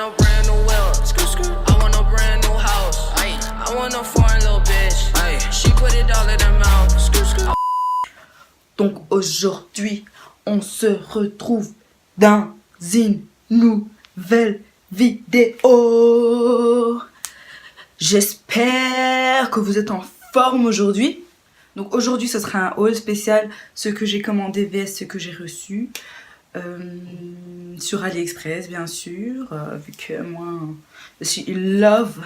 a brand new whip. I want a brand new house. I want a foreign little bitch. She put it all in her mouth. Donc aujourd'hui, on se retrouve dans une nouvelle vidéo. J'espère que vous êtes en forme aujourd'hui. Donc aujourd'hui, ce sera un haul spécial, ce que j'ai commandé vs ce que j'ai reçu. Sur AliExpress, bien sûr, vu que moi, je suis in love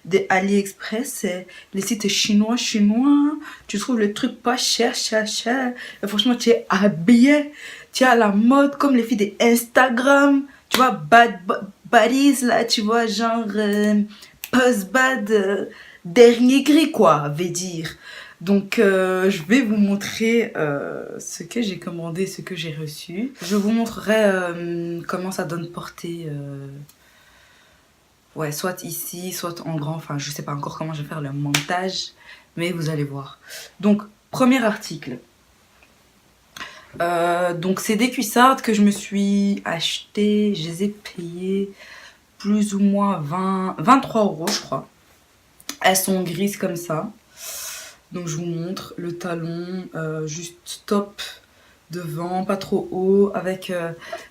des AliExpress. C'est les sites chinois. Tu trouves le truc pas cher. Et franchement, tu es habillé, tu es à la mode comme les filles des Instagram. Tu vois, baddies là, tu vois, genre post-bad, dernier gris quoi, veut dire. Donc je vais vous montrer ce que j'ai commandé, ce que j'ai reçu. Je vous montrerai comment ça donne portée. Ouais, soit ici, soit en grand. Enfin, je sais pas encore comment je vais faire le montage, mais vous allez voir. Donc, premier article. Donc, c'est des cuissardes que je me suis achetées. Je les ai payées plus ou moins 23 €, je crois. Elles sont grises comme ça. Donc je vous montre le talon, juste top devant, pas trop haut, avec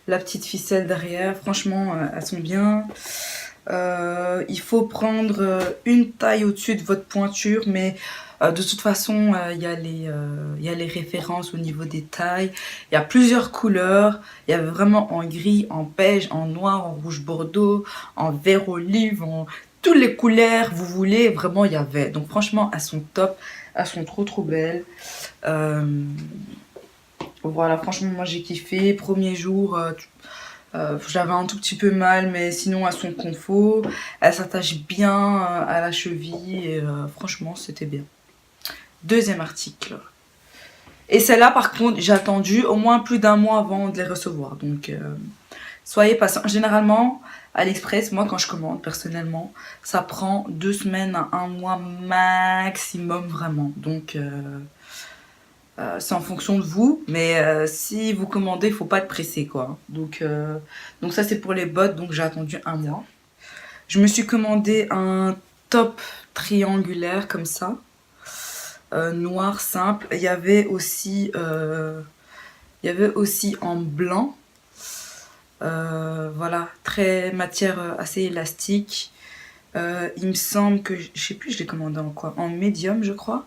la petite ficelle derrière. Franchement, elles sont bien. Il faut prendre une taille au-dessus de votre pointure, mais de toute façon, il y a les références au niveau des tailles. Il y a plusieurs couleurs. Il y avait vraiment en gris, en beige, en noir, en rouge bordeaux, en vert olive, en toutes les couleurs vous voulez. Vraiment, il y avait. Donc franchement, elles sont top. Elles sont trop belles. Voilà, franchement, moi j'ai kiffé. Premier jour, j'avais un tout petit peu mal, mais sinon elles sont confort. Elles s'attachent bien à la cheville. Et franchement, c'était bien. Deuxième article. Et celle-là, par contre, j'ai attendu au moins plus d'1 mois avant de les recevoir. Donc, soyez patients. Généralement, AliExpress, moi quand je commande personnellement, ça prend 2 semaines à 1 mois maximum vraiment. Donc c'est en fonction de vous, mais si vous commandez, il faut pas être pressé quoi. Donc ça c'est pour les bottes, donc j'ai attendu 1 mois. Je me suis commandé un top triangulaire comme ça, noir simple. Il y avait aussi en blanc. Voilà, matière assez élastique. Il me semble que, je sais plus, je l'ai commandé en quoi? En médium, je crois.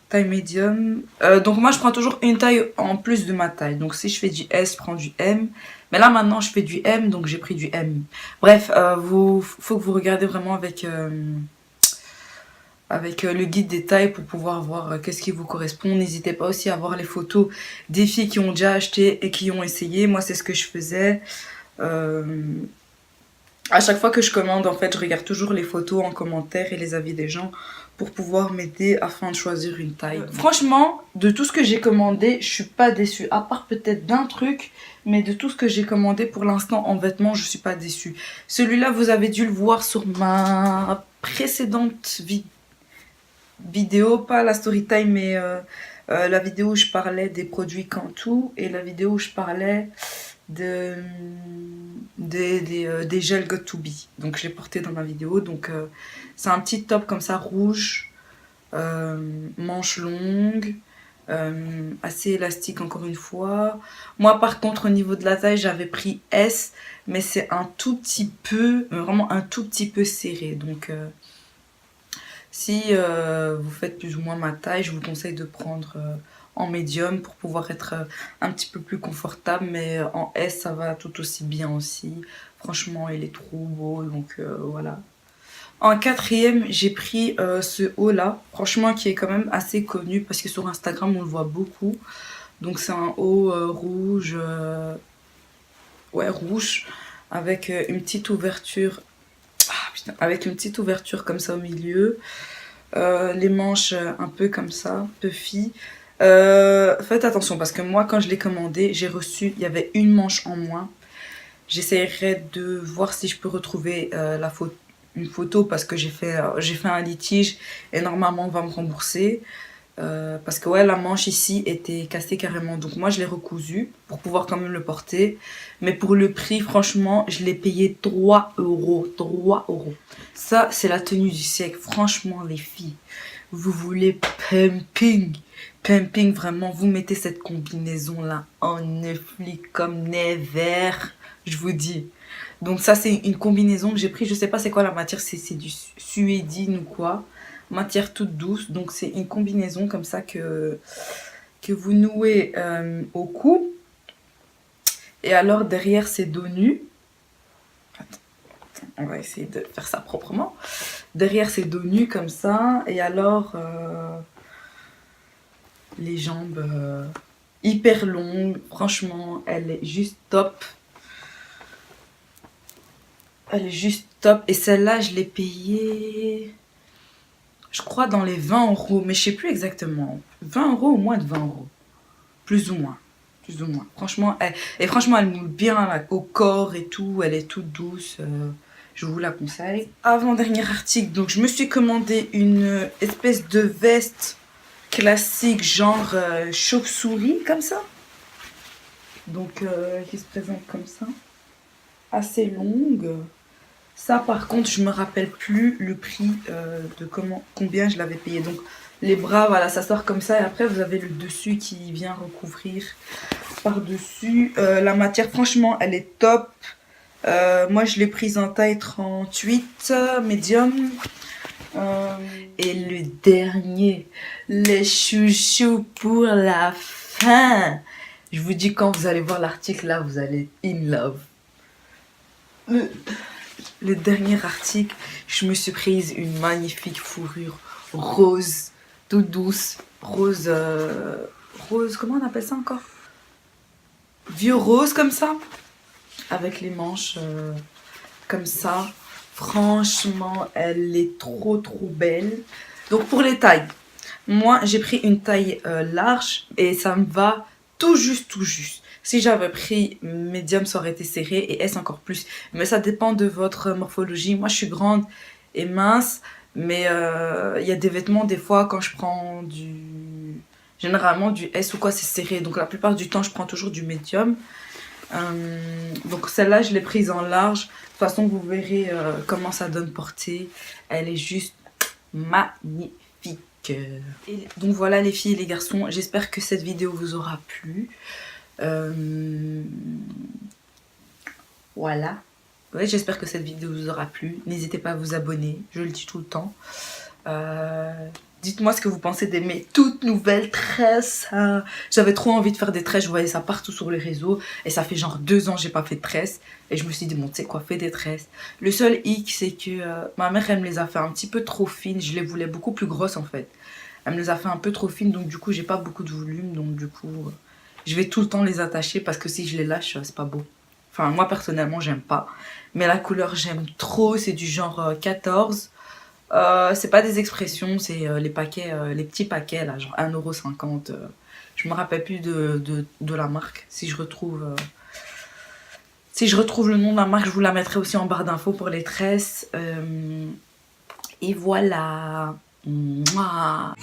Taille médium. Donc moi, je prends toujours une taille en plus de ma taille. Donc si je fais du S, je prends du M. Mais là, maintenant, je fais du M, donc j'ai pris du M. Bref, faut que vous regardez vraiment avec le guide des tailles pour pouvoir voir qu'est-ce qui vous correspond. N'hésitez pas aussi à voir les photos des filles qui ont déjà acheté et qui ont essayé. Moi, c'est ce que je faisais. À chaque fois que je commande, en fait, je regarde toujours les photos en commentaire et les avis des gens pour pouvoir m'aider afin de choisir une taille. Franchement, de tout ce que j'ai commandé, je suis pas déçue. À part peut-être d'un truc, mais de tout ce que j'ai commandé pour l'instant en vêtements, je suis pas déçue. Celui-là, vous avez dû le voir sur ma précédente vidéo, pas la story time, mais la vidéo où je parlais des produits Cantu et la vidéo où je parlais des gels Got2b. Donc je l'ai porté dans ma vidéo. Donc c'est un petit top comme ça rouge, manches longues, assez élastique encore une fois. Moi par contre au niveau de la taille j'avais pris S, mais c'est un tout petit peu, vraiment un tout petit peu serré. Donc si vous faites plus ou moins ma taille, je vous conseille de prendre en médium pour pouvoir être un petit peu plus confortable. Mais en S, ça va tout aussi bien aussi. Franchement, il est trop beau, donc voilà. En quatrième, j'ai pris ce haut-là. Franchement, qui est quand même assez connu parce que sur Instagram, on le voit beaucoup. Donc c'est un haut rouge, rouge, avec une petite ouverture. Avec une petite ouverture comme ça au milieu. Les manches un peu comme ça, puffy. Faites attention parce que moi quand je l'ai commandé, j'ai reçu, il y avait une manche en moins. J'essaierai de voir si je peux retrouver une photo parce que j'ai fait un litige et normalement on va me rembourser. Parce que ouais, la manche ici était cassée carrément. Donc moi, je l'ai recousu pour pouvoir quand même le porter. Mais pour le prix, franchement, je l'ai payé 3 €. 3 €. Ça, c'est la tenue du siècle. Franchement, les filles, vous voulez pumping. Pumping, vraiment, vous mettez cette combinaison-là en flic comme never. Je vous dis. Donc ça, c'est une combinaison que j'ai pris. Je sais pas c'est quoi la matière. C'est du suédine ou quoi. Matière toute douce. Donc c'est une combinaison comme ça que vous nouez au cou. Et alors derrière c'est dos nu. Attends, on va essayer de faire ça proprement. Derrière c'est dos nu comme ça. Et alors les jambes hyper longues. Franchement, elle est juste top. Elle est juste top. Et celle-là, je l'ai payée, je crois, dans les 20 €. Mais je sais plus exactement. 20 € ou moins de 20 €. Plus ou moins. Plus ou moins. Franchement, elle moule bien là, au corps et tout. Elle est toute douce. Je vous la conseille. Avant-dernier article. Donc, je me suis commandé une espèce de veste classique, genre chauve-souris, comme ça. Donc, qui se présente comme ça. Assez longue. Ça, par contre, je me rappelle plus le prix de combien je l'avais payé. Donc, les bras, voilà, ça sort comme ça. Et après, vous avez le dessus qui vient recouvrir par-dessus. La matière, franchement, elle est top. Moi, je l'ai prise en taille 38, médium. Et le dernier, les chouchous pour la fin. Je vous dis, quand vous allez voir l'article, là, vous allez in love. Le dernier article, je me suis prise une magnifique fourrure rose, toute douce. Rose, comment on appelle ça encore? Vieux rose comme ça. Avec les manches comme ça. Franchement, elle est trop belle. Donc pour les tailles, moi j'ai pris une taille large et ça me va tout juste. Si j'avais pris médium, ça aurait été serré et S encore plus. Mais ça dépend de votre morphologie. Moi je suis grande et mince, mais il y a des vêtements, des fois quand je prends généralement du S ou quoi, c'est serré. Donc la plupart du temps je prends toujours du médium. Donc celle-là je l'ai prise en large. De toute façon vous verrez comment ça donne portée. Elle est juste magnifique. Et donc voilà les filles et les garçons, j'espère que cette vidéo vous aura plu. Voilà. Ouais, j'espère que cette vidéo vous aura plu. N'hésitez pas à vous abonner, je le dis tout le temps. Dites-moi ce que vous pensez de mes toutes nouvelles tresses. J'avais trop envie de faire des tresses, je voyais ça partout sur les réseaux. Et ça fait genre 2 ans que j'ai pas fait de tresses. Et je me suis dit, bon, tu sais quoi, fais des tresses. Le seul hic, c'est que ma mère, elle me les a fait un petit peu trop fines. Je les voulais beaucoup plus grosses en fait. Elle me les a fait un peu trop fines, donc du coup, j'ai pas beaucoup de volume. Donc du coup, je vais tout le temps les attacher parce que si je les lâche, c'est pas beau. Enfin, moi personnellement, j'aime pas. Mais la couleur, j'aime trop. C'est du genre 14. C'est pas des expressions, c'est les paquets, les petits paquets là, genre 1,50 €. Je me rappelle plus de la marque. Si je retrouve le nom de la marque, je vous la mettrai aussi en barre d'infos pour les tresses. Et voilà. Mouah.